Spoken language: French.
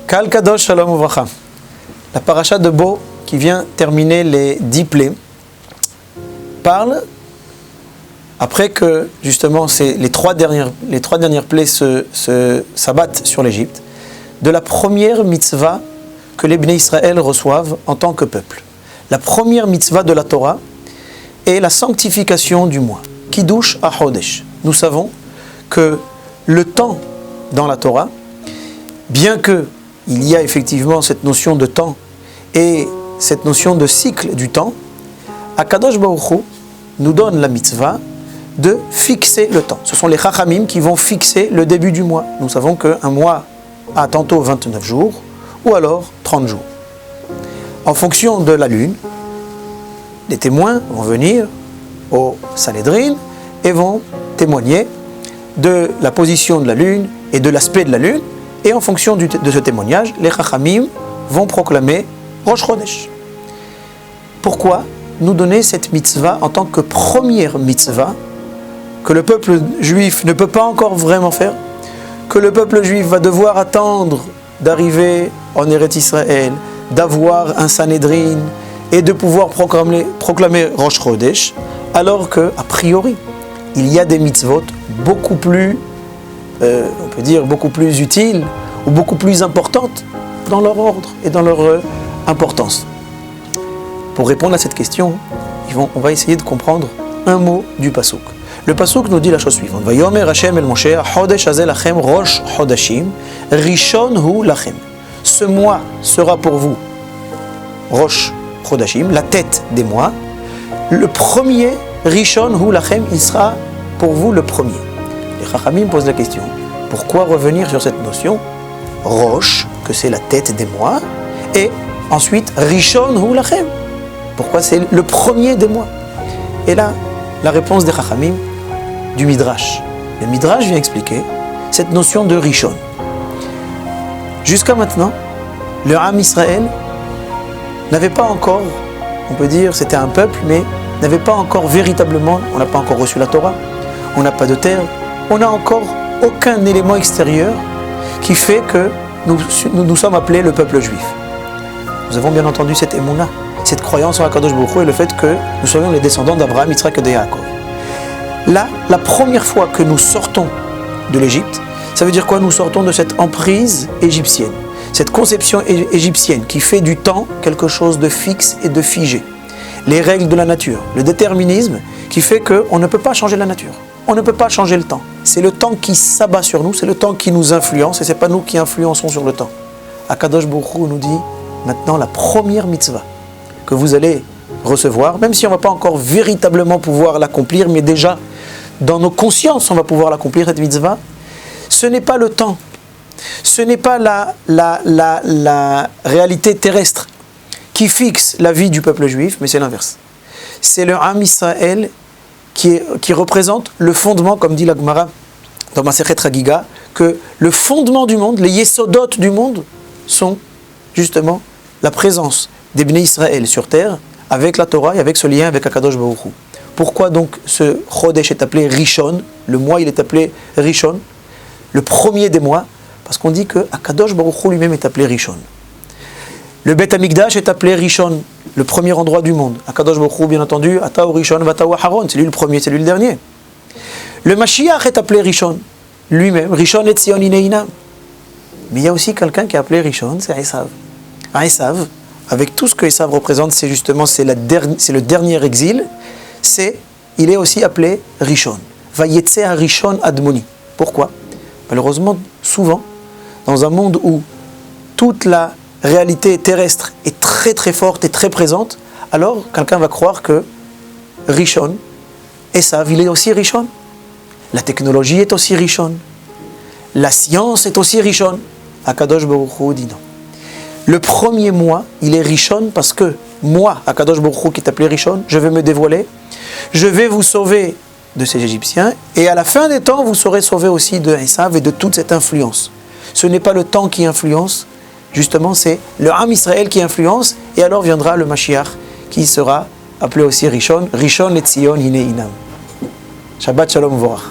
Kal Kadosh Shalom Uvracha. La paracha de Bo, qui vient terminer les 10 plaies, parle, après que justement les trois dernières plaies s'abattent sur l'Égypte, de la première mitzvah que les Bnei Israël reçoivent en tant que peuple. La première mitzvah de la Torah est la sanctification du mois, Kiddush HaChodesh. Nous savons que le temps dans la Torah, bien qu'il y a effectivement cette notion de temps et cette notion de cycle du temps, Akadosh Baruch Hu nous donne la mitzvah de fixer le temps. Ce sont les Chachamim qui vont fixer le début du mois. Nous savons qu'un mois a tantôt 29 jours ou alors 30 jours. En fonction de la lune, les témoins vont venir au Sanhédrin et vont témoigner de la position de la lune et de l'aspect de la lune. Et en fonction de ce témoignage, les Chachamim vont proclamer Rosh Chodesh. Pourquoi nous donner cette mitzvah en tant que première mitzvah que le peuple juif ne peut pas encore vraiment faire, que le peuple juif va devoir attendre d'arriver en Eretz Israël, d'avoir un Sanhédrin et de pouvoir proclamer Rosh Chodesh, alors que, a priori, il y a des mitzvot beaucoup plus, on peut dire, beaucoup plus utiles ou beaucoup plus importantes dans leur ordre et dans leur importance. Pour répondre à cette question, on va essayer de comprendre un mot du pasuk. Le pasuk nous dit la chose suivante. Vayomer Hashem el Moshe, Chodesh hazel lachem Rosh Chodashim, Rishon hu lachem. Ce mois sera pour vous Rosh Chodashim, la tête des mois. Le premier, Rishon hu lachem, il sera pour vous le premier. Les Chachamim posent la question. Pourquoi revenir sur cette notion Rosh, que c'est la tête des mois, et ensuite Rishon hu lachem. Pourquoi c'est le premier des mois? Et là, la réponse des Chachamim, du Midrash. Le Midrash vient expliquer cette notion de Rishon. Jusqu'à maintenant, le Ham Israël n'avait pas encore, on peut dire, c'était un peuple, mais n'avait pas encore véritablement, on n'a pas encore reçu la Torah, on n'a pas de terre, on n'a encore aucun élément extérieur qui fait que nous sommes appelés le peuple juif. Nous avons bien entendu cette émouna, cette croyance en Akadosh Baruch Hu et le fait que nous soyons les descendants d'Abraham, Yitzhak et de Yaakov. Là, la première fois que nous sortons de l'Égypte, ça veut dire quoi? Nous sortons de cette emprise égyptienne, cette conception égyptienne qui fait du temps quelque chose de fixe et de figé. Les règles de la nature, le déterminisme qui fait qu'on ne peut pas changer la nature, on ne peut pas changer le temps. C'est le temps qui s'abat sur nous, c'est le temps qui nous influence et ce n'est pas nous qui influençons sur le temps. Akadosh Baruch Hu nous dit maintenant la première mitzvah que vous allez recevoir, même si on ne va pas encore véritablement pouvoir l'accomplir, mais déjà dans nos consciences on va pouvoir l'accomplir, cette mitzvah, ce n'est pas le temps, ce n'est pas la réalité terrestre qui fixe la vie du peuple juif, mais c'est l'inverse. C'est le Ham Israël qui représente le fondement, comme dit la Gemara dans Masechet Chagiga, que le fondement du monde, les yesodot du monde, sont justement la présence des Bnei Israël sur terre, avec la Torah et avec ce lien avec Akadosh Baruch Hu. Pourquoi donc ce Chodesh est appelé Rishon? Le mois il est appelé Rishon, le premier des mois, parce qu'on dit que Akadosh Baruch Hu lui-même est appelé Rishon. Le Beth Amikdash est appelé Rishon, le premier endroit du monde. Akadosh Baruch Hu, bien entendu, Atao Rishon, Vatao Haron, c'est lui le premier, c'est lui le dernier. Le Mashiach est appelé Rishon, lui-même, Rishon et Tzion Ineinam. Mais il y a aussi quelqu'un qui est appelé Rishon, c'est Esav. Esav, avec tout ce que Esav représente, c'est justement le dernier exil, il est aussi appelé Rishon. Vayetze à Rishon Admoni. Pourquoi? Malheureusement, souvent, dans un monde où toute la réalité terrestre est très très forte et très présente, alors quelqu'un va croire que Rishon, Esav, il est aussi Rishon. La technologie est aussi Rishon. La science est aussi Rishon. Akadosh Baruch Hu dit non. Le premier mois, il est Rishon parce que moi, Akadosh Baruch Hu qui est appelé Rishon, je vais me dévoiler, je vais vous sauver de ces Égyptiens et à la fin des temps, vous serez sauvés aussi de Esav et de toute cette influence. Ce n'est pas le temps qui influence, justement c'est le Ham Israël qui influence et alors viendra le Mashiach qui sera appelé aussi Rishon, Rishon et Tzion Ineinam. Shabbat Shalom Vorach.